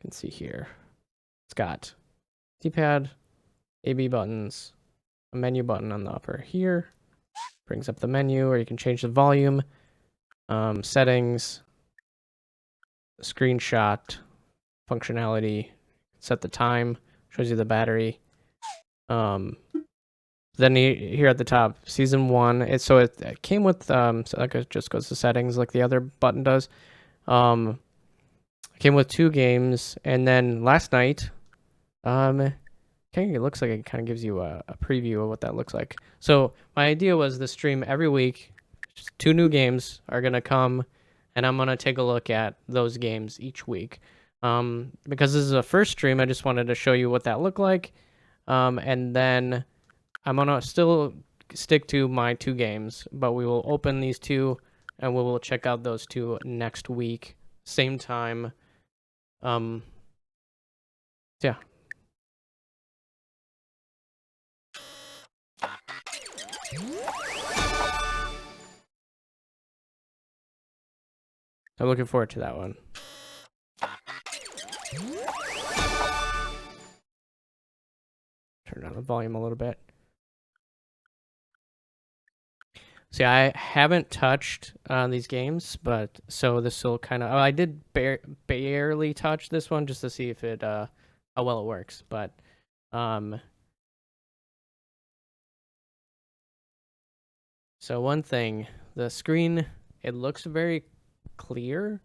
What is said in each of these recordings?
can see here. It's got D-pad, A/B buttons, a menu button on the upper here. Brings up the menu, or you can change the volume, settings, screenshot, functionality, set the time, shows you the battery. Then here at the top, season 1. It came with so it just goes to settings like the other button does. It came with 2 games, and then last night, it looks like it kind of gives you a preview of what that looks like. So my idea was to stream every week. Just 2 new games are gonna come, and I'm gonna take a look at those games each week. Because this is a first stream, I just wanted to show you what that looked like. And then I'm gonna still stick to my 2 games, but we will open these 2, and we will check out those 2 next week, same time. Yeah. I'm looking forward to that one. Turn down the volume a little bit. See, I haven't touched these games, but so this will kind of. Oh, I did barely touch this one just to see if it how well it works. But so one thing, the screen, it looks very clear,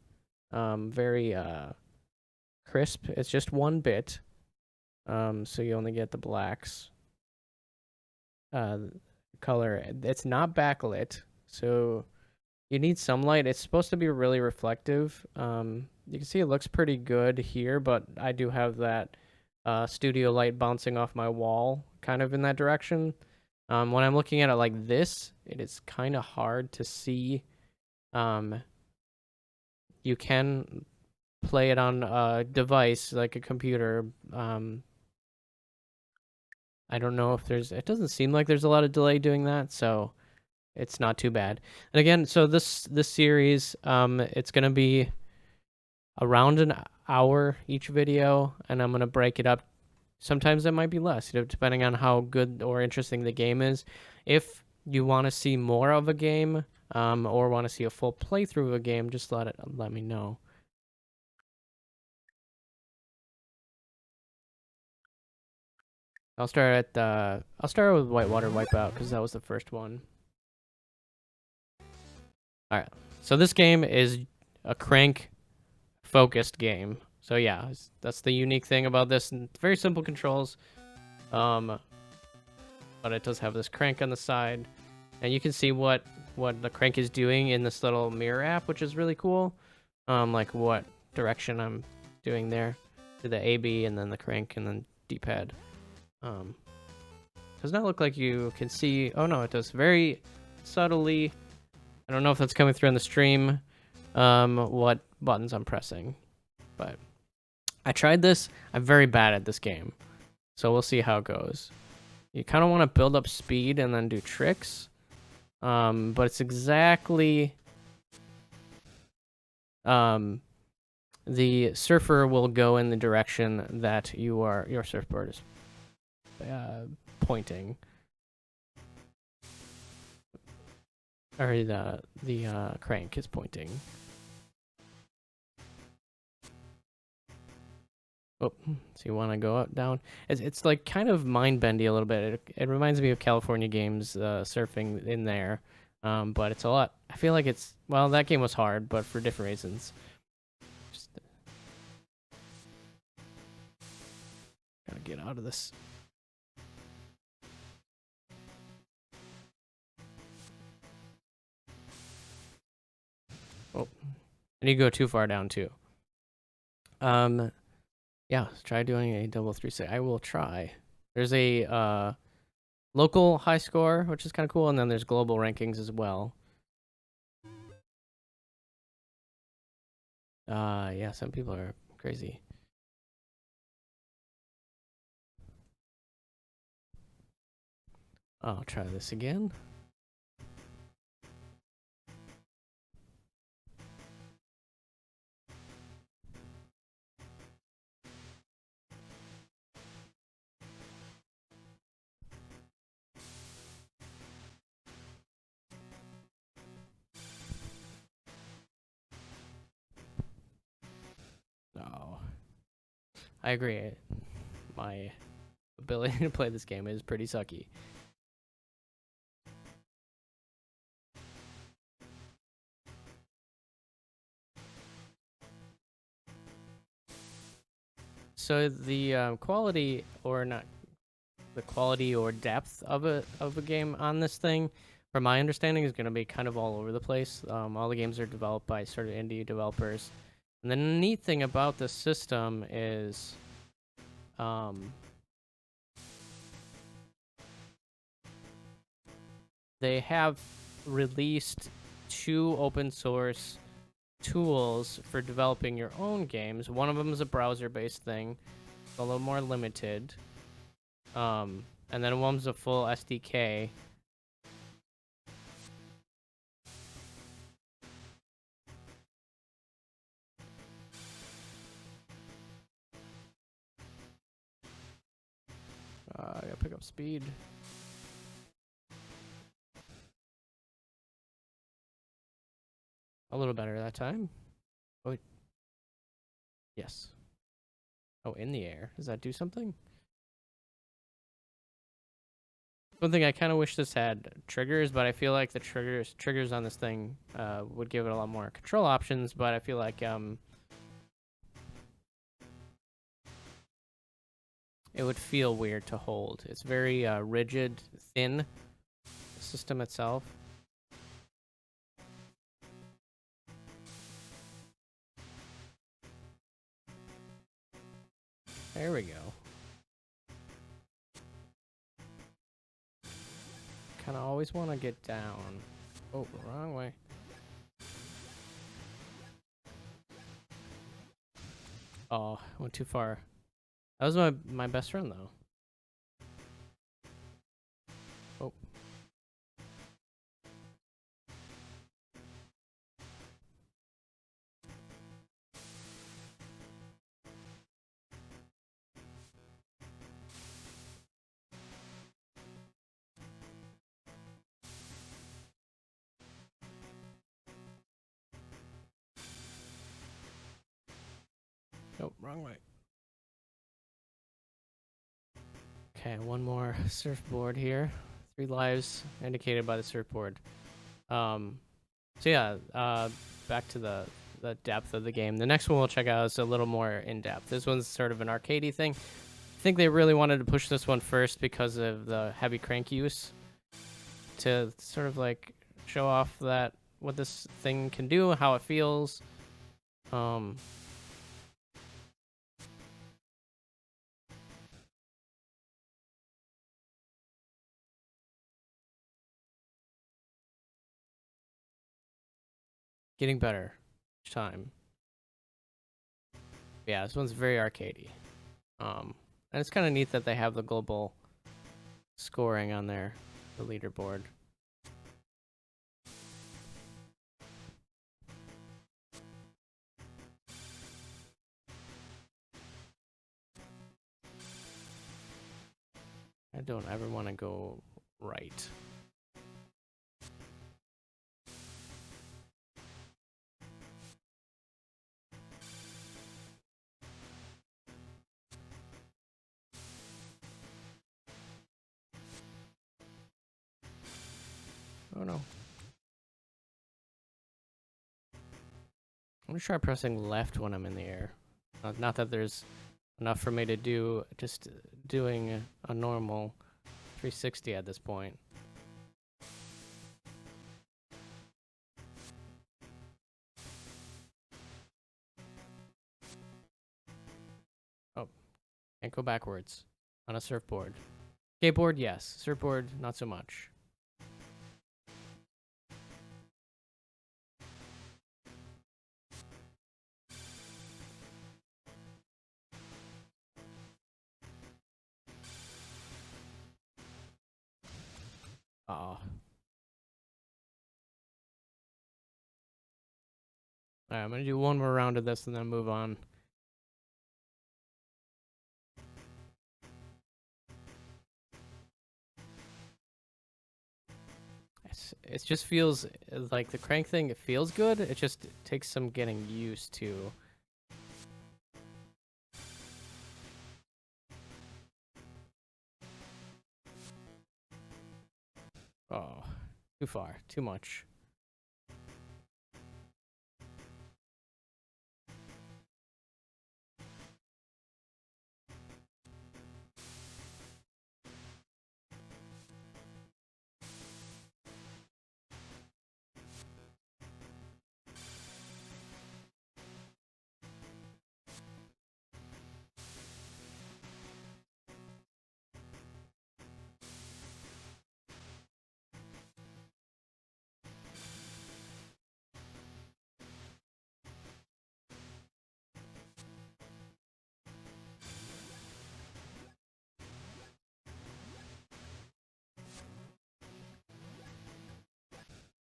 very crisp. It's just 1 bit, so you only get the blacks. Color. It's not backlit, so you need some light. It's supposed to be really reflective. You can see it looks pretty good here, but I do have that studio light bouncing off my wall kind of in that direction. When I'm looking at it like this, it is kind of hard to see. You can play it on a device like a computer. I don't know if it doesn't seem like there's a lot of delay doing that, so it's not too bad. And again, so this series, it's gonna be around an hour each video, and I'm gonna break it up. Sometimes it might be less, depending on how good or interesting the game is. If you want to see more of a game, or want to see a full playthrough of a game, just let me know. I'll start with Whitewater Wipeout because that was the first one. All right, so this game is a crank focused game. So yeah, that's the unique thing about this. And it's very simple controls, but it does have this crank on the side, and you can see what the crank is doing in this little mirror app, which is really cool. Like what direction I'm doing there, to the A/B and then the crank and then D-pad. Does not look like you can see. Oh no, it does very subtly. I don't know if that's coming through on the stream. What buttons I'm pressing, but I tried this. I'm very bad at this game, so we'll see how it goes. You kind of want to build up speed and then do tricks, but it's exactly the surfer will go in the direction that your surfboard is pointing, or the crank is pointing. Oh, so you want to go up, down? It's like kind of mind bendy a little bit. It reminds me of California Games surfing in there, but it's a lot. I feel like that game was hard, but for different reasons. Just gotta get out of this. Oh, I need to go too far down too. Yeah, try doing a double 360. I will try. There's a local high score, which is kind of cool, and then there's global rankings as well. Yeah, some people are crazy. I'll try this again. Oh, I agree. My ability to play this game is pretty sucky. So the quality, or not the quality or depth of a game on this thing, from my understanding, is going to be kind of all over the place. All the games are developed by sort of indie developers, and the neat thing about this system is, they have released 2 open source tools for developing your own games. One of them is a browser-based thing, a little more limited. And then one's a full SDK. I gotta pick up speed. A little better that time. Oh, yes. Oh, in the air. Does that do something? One thing I kind of wish this had triggers, but I feel like the triggers on this thing would give it a lot more control options. But I feel like it would feel weird to hold. It's very rigid, thin system itself. There we go. Kind of always want to get down. Oh, wrong way. Oh, went too far. That was my best friend, though. Oh. Nope, wrong way. Okay, one more surfboard here. 3 lives indicated by the surfboard. So yeah, back to the depth of the game. The next one we'll check out is a little more in depth. This one's sort of an arcadey thing. I think they really wanted to push this one first because of the heavy crank use, to sort of like show off that what this thing can do, how it feels. Getting better each time. Yeah, this one's very arcadey. And it's kind of neat that they have the global scoring on there, the leaderboard. I don't ever want to go right. Oh no. I'm gonna try pressing left when I'm in the air. Not that there's enough for me to do just doing a normal 360 at this point. Oh, can't go backwards on a surfboard. Skateboard, yes. Surfboard, not so much. Oh. Alright, I'm gonna do one more round of this and then move on. It just feels like the crank thing, it feels good. It just takes some getting used to. Oh, too far. Too much.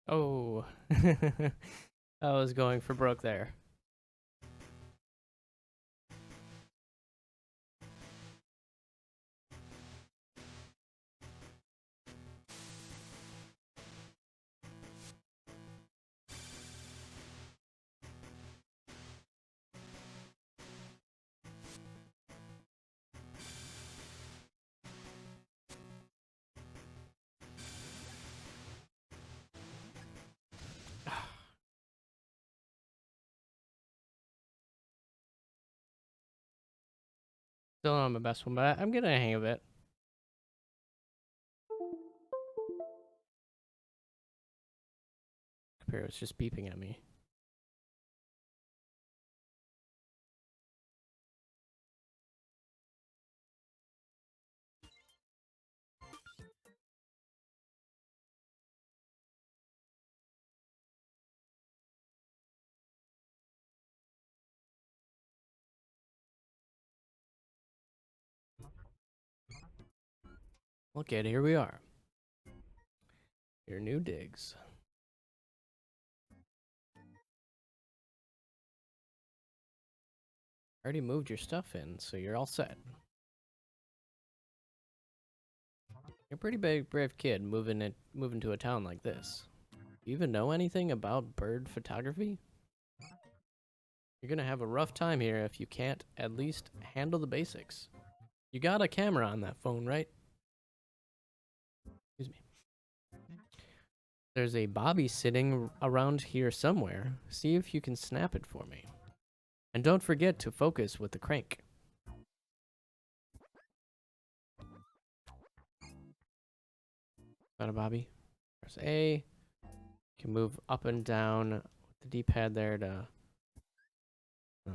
Oh. I was going for broke there. Still not my best one, but I'm getting a hang of it. Computer was just beeping at me. Okay, here we are. Your new digs. Already moved your stuff in, so you're all set. You're a pretty big, brave kid moving to a town like this. Do you even know anything about bird photography? You're gonna have a rough time here if you can't at least handle the basics. You got a camera on that phone, right? Excuse me. There's a bobby sitting around here somewhere. See if you can snap it for me. And don't forget to focus with the crank. Got a bobby. Press A. You can move up and down with the D-pad there to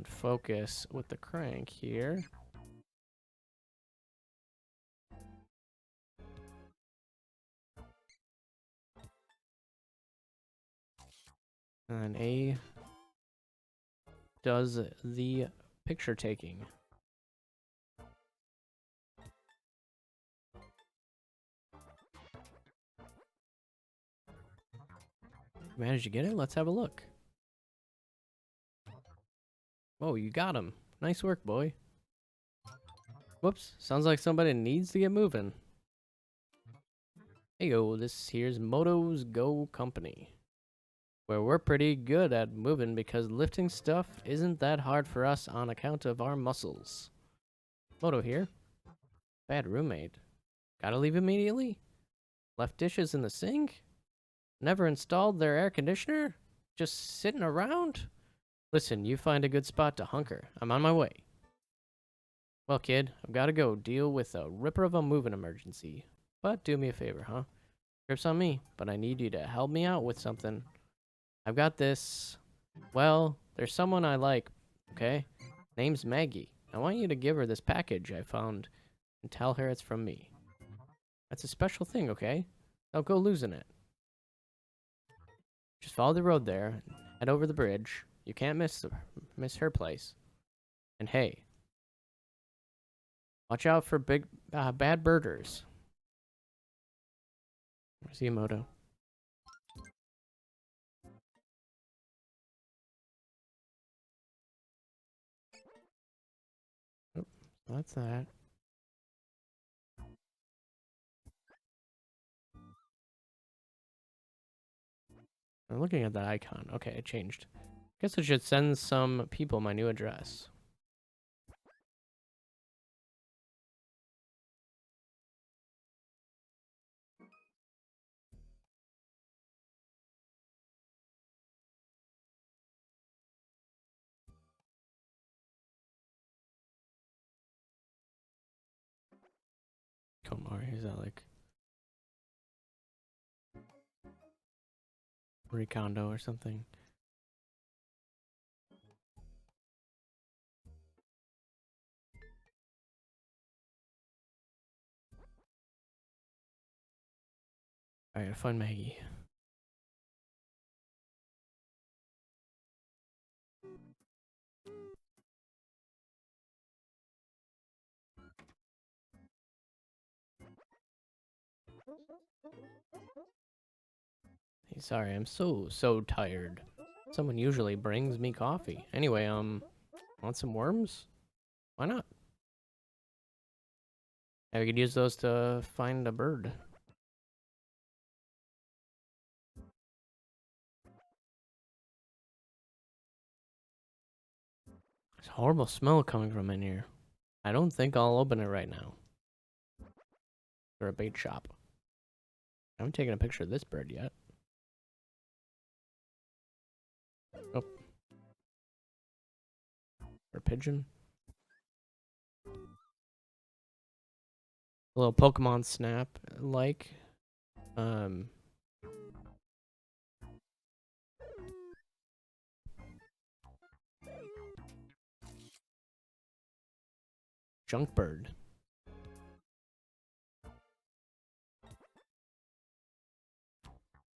focus with the crank here. And A does the picture taking. Managed to get it? Let's have a look. Oh, you got him. Nice work, boy. Whoops, sounds like somebody needs to get moving. Hey yo, this here's Moto's Go Company, where we're pretty good at moving because lifting stuff isn't that hard for us on account of our muscles. Moto here. Bad roommate. Gotta leave immediately? Left dishes in the sink? Never installed their air conditioner? Just sitting around? Listen, you find a good spot to hunker. I'm on my way. Well, kid, I've got to go deal with a ripper of a moving emergency. But do me a favor, huh? Trip's on me, but I need you to help me out with something. I've got this. Well, there's someone I like, okay? Name's Maggie. I want you to give her this package I found and tell her it's from me. That's a special thing, okay? Don't go losing it. Just follow the road there, head over the bridge. You can't miss her place. And hey, watch out for bad birders. Where's Yamoto? Oh, that's that. I'm looking at that icon. Okay, it changed. Guess I should send some people my new address. Komari, is that like Recondo or something? I gotta find Maggie. Hey, sorry, I'm so tired. Someone usually brings me coffee. Anyway, want some worms? Why not? Yeah, we could use those to find a bird. There's a horrible smell coming from in here. I don't think I'll open it right now. For a bait shop. I haven't taken a picture of this bird yet. Oh. Or pigeon. A little Pokemon Snap like. Junk bird.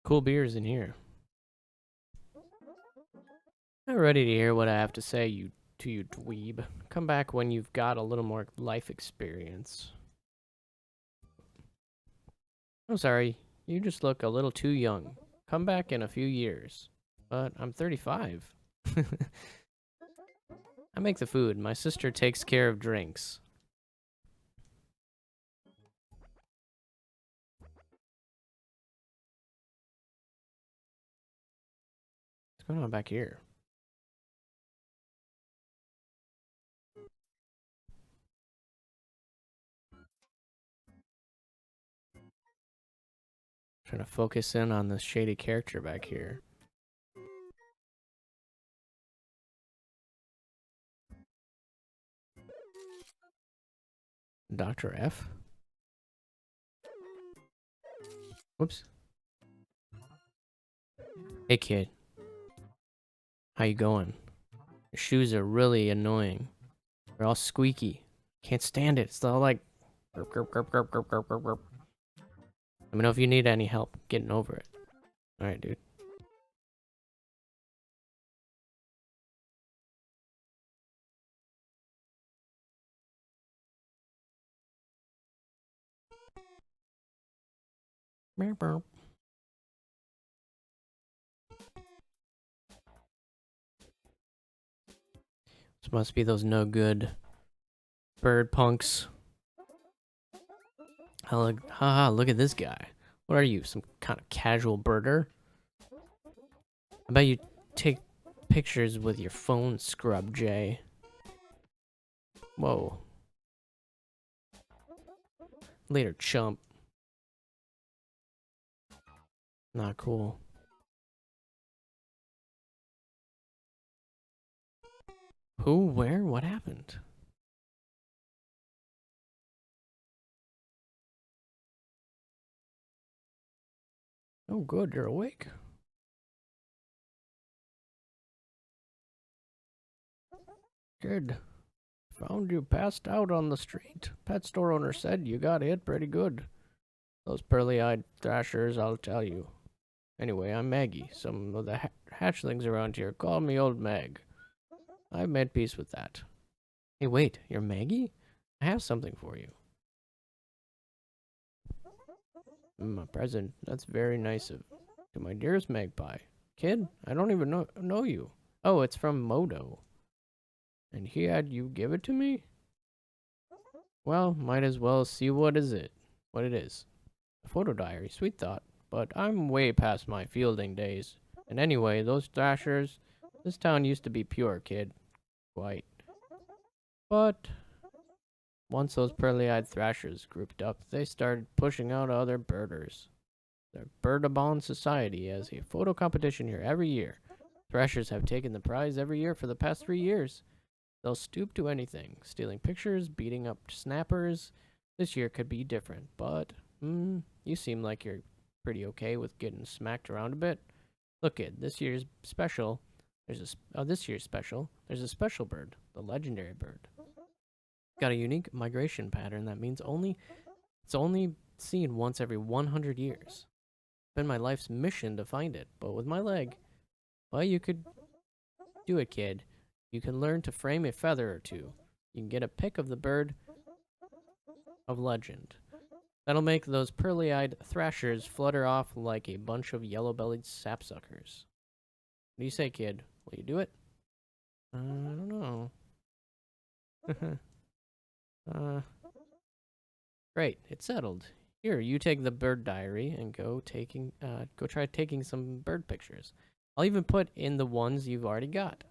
Cool beers in here. Not ready to hear what I have to say to you dweeb. Come back when you've got a little more life experience. I'm sorry, you just look a little too young. Come back in a few years. But I'm 35. I make the food. My sister takes care of drinks. What's going on back here? Trying to focus in on this shady character back here. Dr. F? Whoops. Hey kid. How you going? Your shoes are really annoying. They're all squeaky. Can't stand it. It's all like... Burp, burp, burp, burp, burp, burp, burp, burp. Let me know if you need any help getting over it. Alright, dude. Burp, burp. This must be those no good bird punks. Haha, look at this guy. What are you, some kind of casual birder? I bet you take pictures with your phone, Scrub J. Whoa. Later, chump. Not cool. Who? Where? What happened? Oh, good, you're awake. Good. Found you passed out on the street. Pet store owner said you got hit pretty good. Those pearly-eyed thrashers, I'll tell you. Anyway, I'm Maggie. Some of the hatchlings around here call me Old Mag. I've made peace with that. Hey, wait, you're Maggie? I have something for you. A present. That's very nice of to my dearest magpie. Kid, I don't even know you. Oh, it's from Modo. And he had you give it to me? Well, might as well see what it is. A photo diary, sweet thought. But I'm way past my fielding days. And anyway, those thrashers, this town used to be pure, kid. Quite. But once those pearly-eyed thrashers grouped up, they started pushing out other birders. The Birdabon Society has a photo competition here every year. Thrashers have taken the prize every year for the past 3 years. They'll stoop to anything, stealing pictures, beating up snappers, This year could be different, but you seem like you're pretty okay with getting smacked around a bit. Look, kid, this year's special. This year's special. There's a special bird, the legendary bird. Got a unique migration pattern that means it's only seen once every 100 years. It's been my life's mission to find it, but with my leg, well, you could do it, kid. You can learn to frame a feather or two. You can get a pic of the bird of legend. That'll make those pearly-eyed thrashers flutter off like a bunch of yellow-bellied sapsuckers. What do you say, kid? Will you do it? I don't know. Great, it's settled. Here, you take the bird diary and go try taking some bird pictures. I'll even put in the ones you've already got.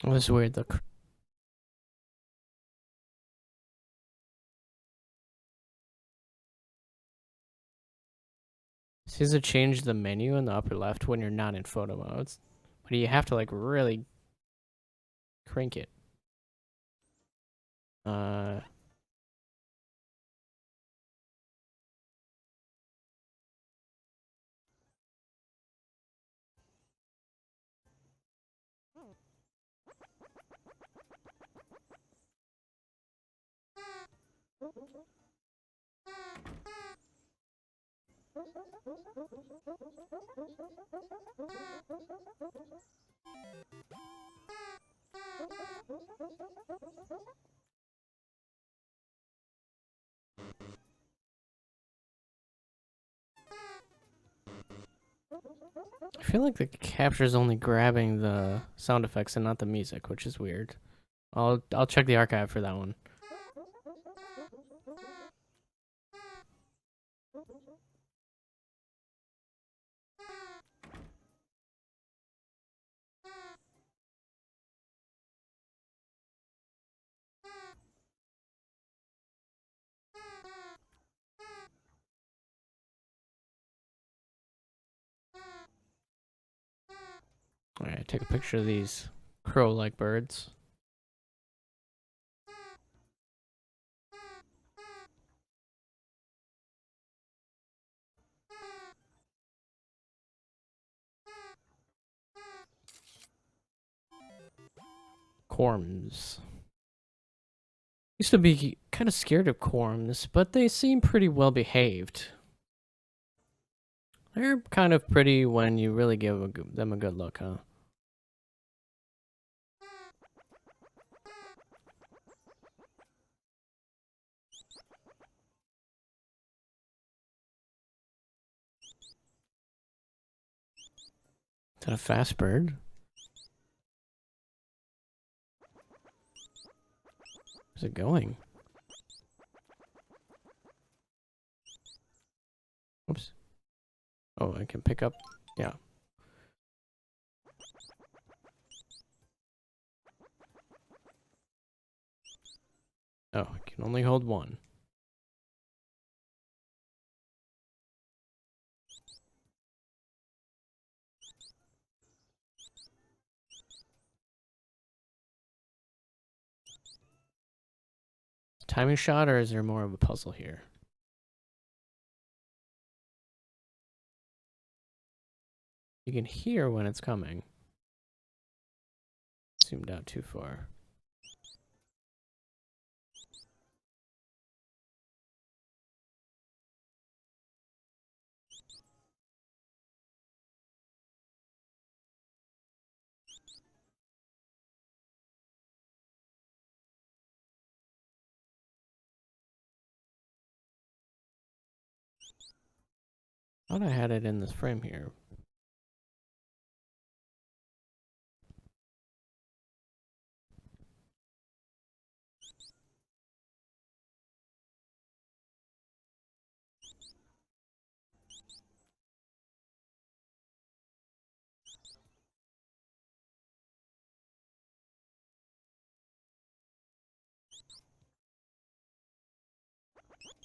Oh, this is weird. Seems to change the menu in the upper left when you're not in photo modes, but you have to like really crank it. I feel like the capture's only grabbing the sound effects and not the music, which is weird. I'll check the archive for that one. Alright, take a picture of these crow-like birds. Corms. Used to be kind of scared of corms, but they seem pretty well behaved. They're kind of pretty when you really give them a good look, huh? Is that a fast bird? Where's it going? Oops. Oh, I can pick up. Yeah. Oh, I can only hold one. Timing shot, or is there more of a puzzle here? You can hear when it's coming. Zoomed out too far. Thought I had it in this frame here.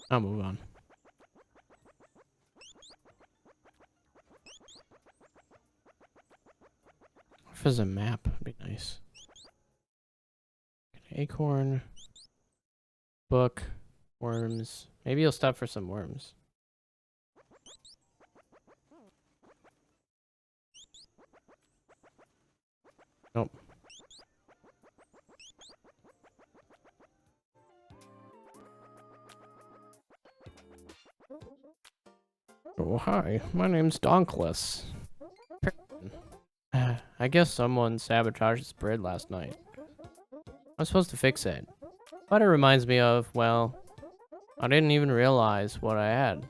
I'll move on. If there's a map, it'd be nice. Acorn, book, worms. Maybe you'll stop for some worms. Nope. Oh, hi. My name's Donkless. I guess someone sabotaged this bread last night. I'm supposed to fix it. But it reminds me of, well, I didn't even realize what I had.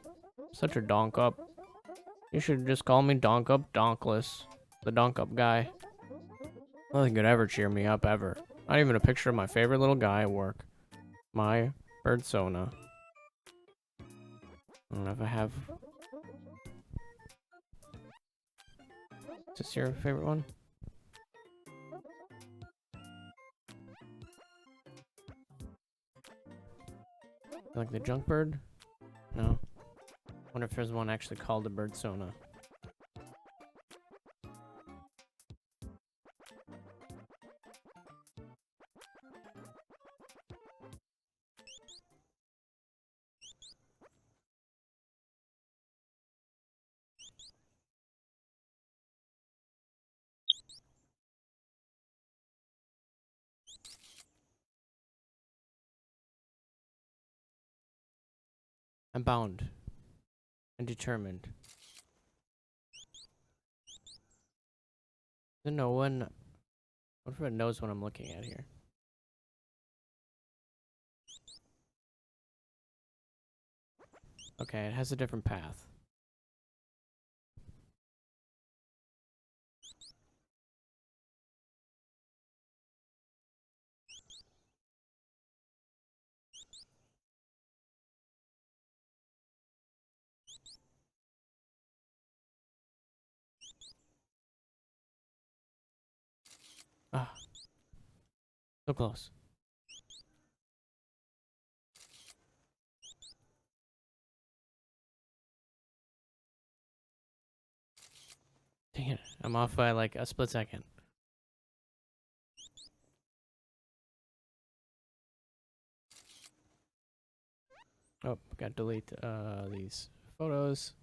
Such a donk up. You should just call me Donk Up Donkless. The donk up guy. Nothing could ever cheer me up, ever. Not even a picture of my favorite little guy at work. My birdsona. I don't know if I have... Is this your favorite one? Like the junk bird? No. Wonder if there's one actually called a birdsona. I'm bound and determined. Doesn't no one... What if it knows what I'm looking at here? Okay, it has a different path. Ah, so close. Dang it, I'm off by like a split second. Oh, gotta delete these photos.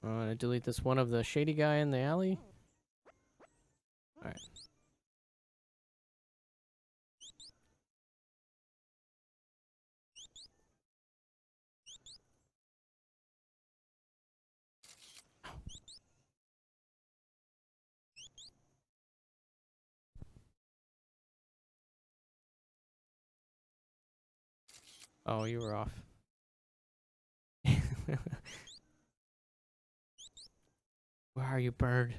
I'm gonna delete this one of the shady guy in the alley. Alright. Oh, you were off. Where are you, bird?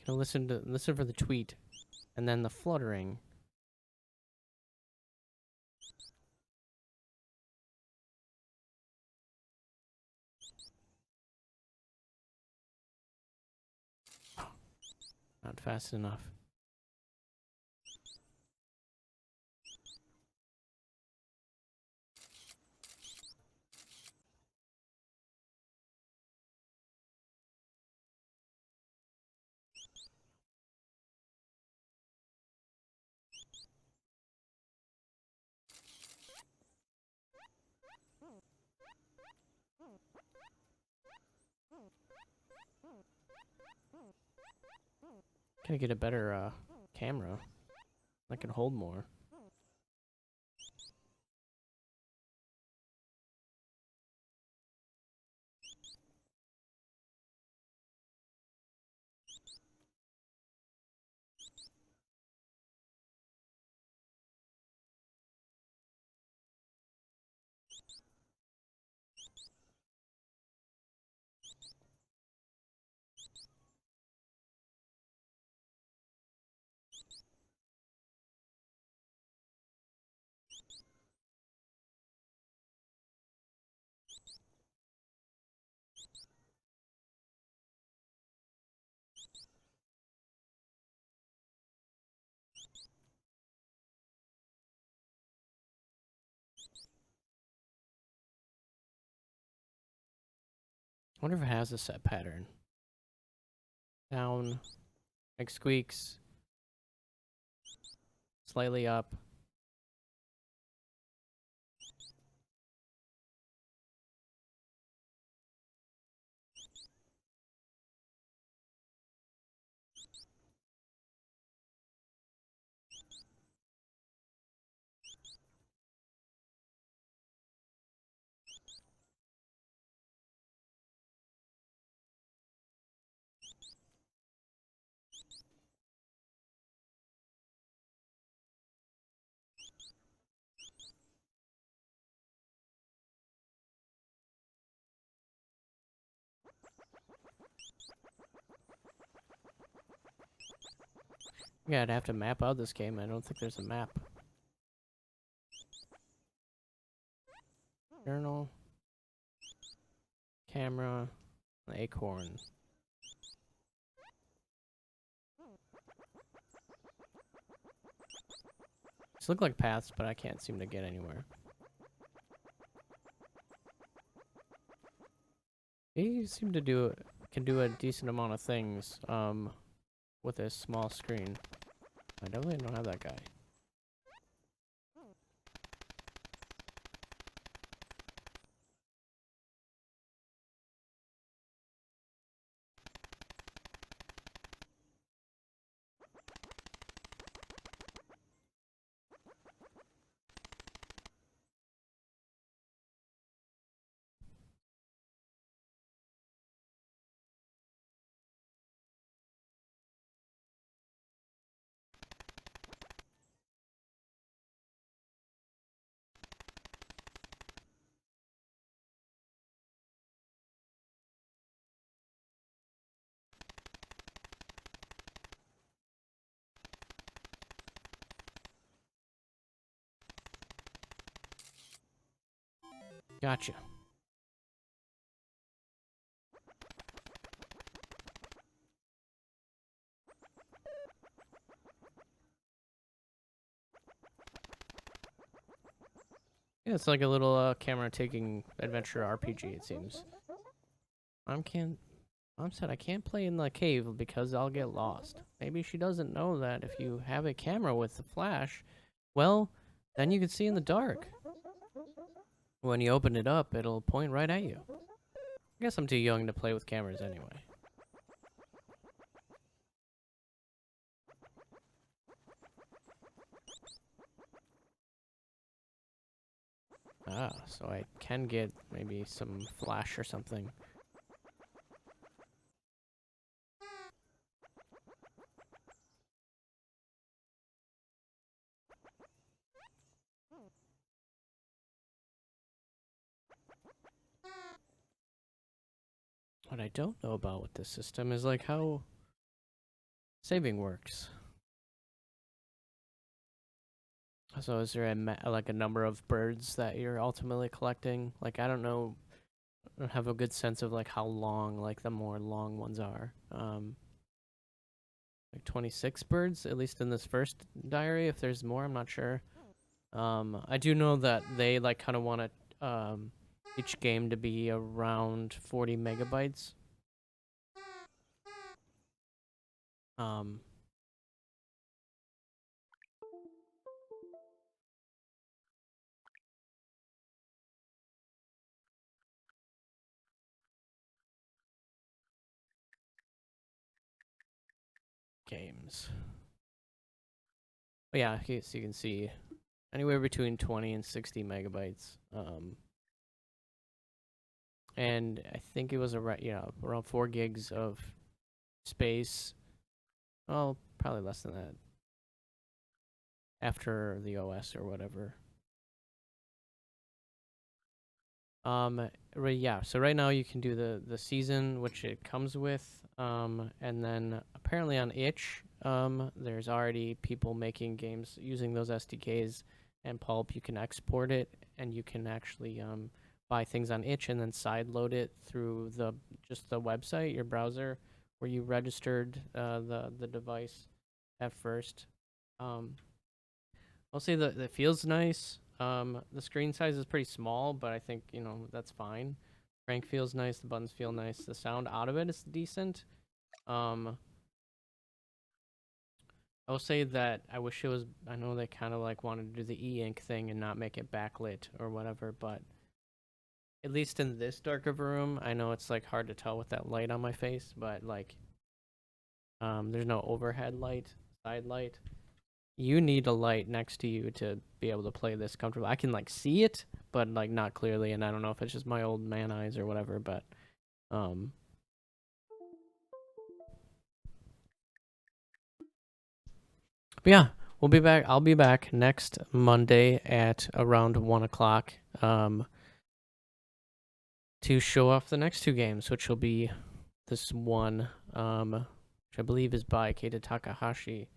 Can listen for the tweet, and then the fluttering. Not fast enough. Gotta get a better camera that can hold more. I wonder if it has a set pattern. Down, like squeaks, slightly up. Yeah, I'd have to map out this game. I don't think there's a map. Journal, camera, acorn. These look like paths, but I can't seem to get anywhere. They seem to can do a decent amount of things with a small screen. I definitely don't have that guy. Gotcha. Yeah, it's like a little camera taking adventure RPG, it seems. Mom said I can't play in the cave because I'll get lost. Maybe she doesn't know that if you have a camera with a flash, well, then you can see in the dark. When you open it up, it'll point right at you. I guess I'm too young to play with cameras anyway. Ah, so I can get maybe some flash or something. What I don't know about with this system is like how saving works. So is there like a number of birds that you're ultimately collecting? Like I don't know, I don't have a good sense of like how long like the more long ones are. Like 26 birds at least in this first diary. If there's more, I'm not sure. I do know that they like kind of want to each game to be around 40 megabytes. Um, games. But yeah, so you can see anywhere between 20 and 60 megabytes. And I think it was around 4 gigs of space. Well, probably less than that after the OS or whatever. Yeah. So right now you can do the season which it comes with. And then apparently on itch, there's already people making games using those SDKs and pulp. You can export it and you can actually buy things on itch and then side load it through the website, your browser, where you registered the device at first. I'll say that it feels nice. The screen size is pretty small, but I think that's fine. Rank feels nice. The buttons feel nice. The sound out of it is decent. I will say that I wish it was. I know they kind of like wanted to do the e-ink thing and not make it backlit or whatever, but at least in this dark of a room, I know it's like hard to tell with that light on my face, but like, there's no overhead light, side light. You need a light next to you to be able to play this comfortable. I can like see it, but like not clearly, and I don't know if it's just my old man eyes or whatever, but um but yeah, we'll be back. I'll be back next Monday at around 1 o'clock to show off the next 2 games, which will be this one, which I believe is by Keita Takahashi,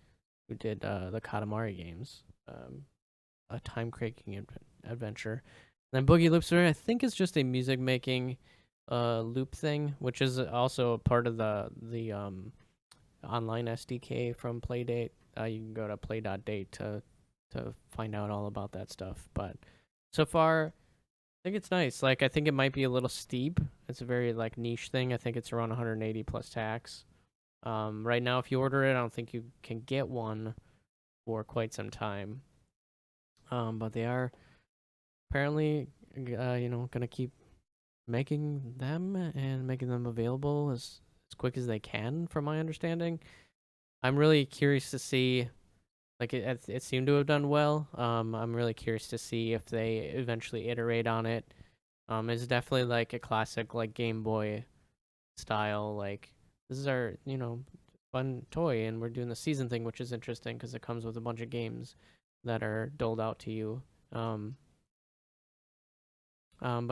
who did the Katamari games. A time cranking adventure. And then Boogie Loops, I think, is just a music making loop thing, which is also a part of the online SDK from Playdate. You can go to play.date to find out all about that stuff. But so far, I think it's nice. Like I think it might be a little steep. It's a very like niche thing. I think it's around 180 plus tax. Right now, if you order it, I don't think you can get one for quite some time. But they are apparently, gonna keep making them and making them available as quick as they can, from my understanding. I'm really curious to see, like it seemed to have done well. I'm really curious to see if they eventually iterate on it. It's definitely like a classic like Game Boy style. Like this is our fun toy, and we're doing the season thing, which is interesting because it comes with a bunch of games that are doled out to you. But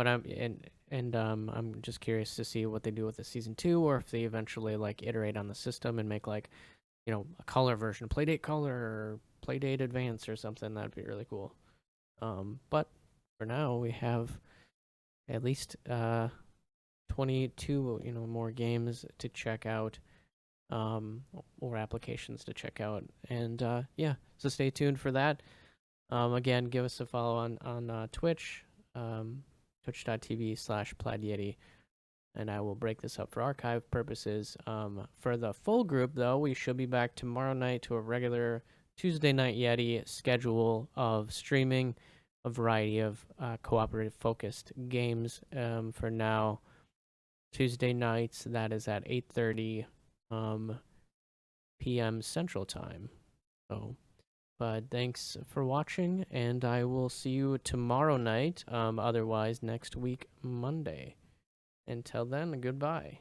I'm just curious to see what they do with the season 2, or if they eventually like iterate on the system and make like a color version, Playdate Color or Playdate Advance or something. That'd be really cool. But for now we have at least 22 more games to check out, or applications to check out, and yeah, so stay tuned for that. Again, give us a follow on Twitch. Twitch.tv/Plaid Yeti, and I will break this up for archive purposes. For the full group, though, we should be back tomorrow night to a regular Tuesday night Yeti schedule of streaming a variety of cooperative focused games. For now, Tuesday nights, that is at 8:30 p.m. Central Time. So. But thanks for watching, and I will see you tomorrow night, otherwise next week, Monday. Until then, goodbye.